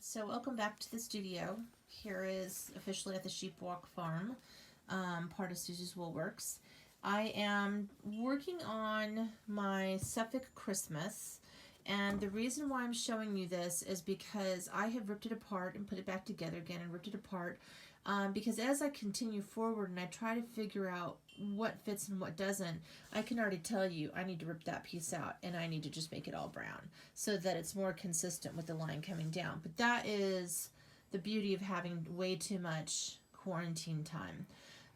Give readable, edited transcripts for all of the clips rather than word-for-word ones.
So welcome back to the studio. Here is officially at the Sheepwalk Farm, part of Susie's Woolworks. I am working on my Suffolk Christmas, and the reason why I'm showing you this is because I have ripped it apart and put it back together again and ripped it apart because as I continue forward and I try to figure out what fits and what doesn't, I can already tell you I need to rip that piece out and I need to just make it all brown so that it's more consistent with the line coming down. But that is the beauty of having way too much quarantine time.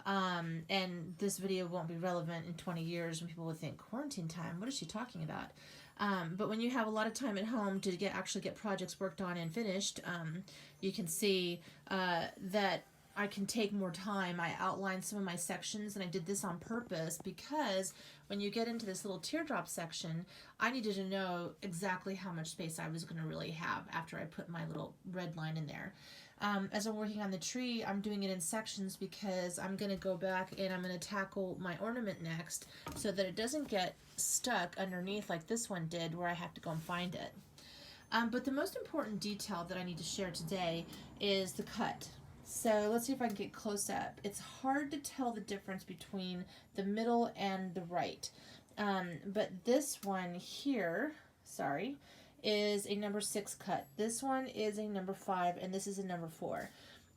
And this video won't be relevant in 20 years when people will think, quarantine time, what is she talking about? But when you have a lot of time at home to actually get projects worked on and finished, you can see that I can take more time. I outlined some of my sections, and I did this on purpose because when you get into this little teardrop section, I needed to know exactly how much space I was going to really have after I put my little red line in there. As I'm working on the tree, I'm doing it in sections because I'm going to go back and I'm going to tackle my ornament next so that it doesn't get stuck underneath like this one did where I have to go and find it. But the most important detail that I need to share today is the cut. So let's see if I can get close up. It's hard to tell the difference between the middle and the right. But this one here, sorry, is a number 6 cut. This one is a number 5, and this is a number 4.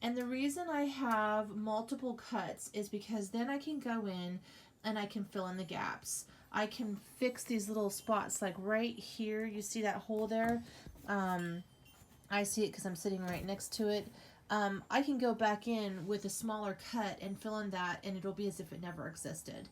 And the reason I have multiple cuts is because then I can go in and I can fill in the gaps. I can fix these little spots like right here. You see that hole there? I see it because I'm sitting right next to it. I can go back in with a smaller cut and fill in that, and it'll be as if it never existed.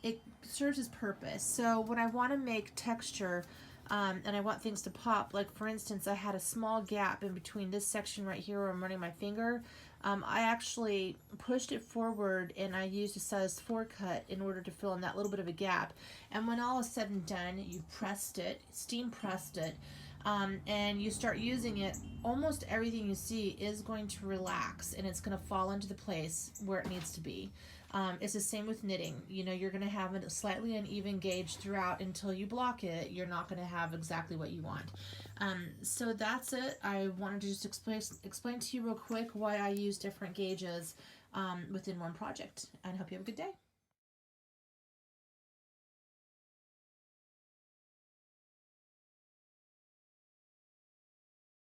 It serves its purpose. So when I want to make texture and I want things to pop, like for instance, I had a small gap in between this section right here where I'm running my finger. I actually pushed it forward and I used a size 4 cut in order to fill in that little bit of a gap. And when all is said and done, you pressed it, steam pressed it, and you start using it, almost everything you see is going to relax and it's going to fall into the place where it needs to be. It's the same with knitting. You know, you're going to have a slightly uneven gauge throughout until you block it. You're not going to have exactly what you want. So that's it. I wanted to just explain to you real quick why I use different gauges within one project, and hope you have a good day.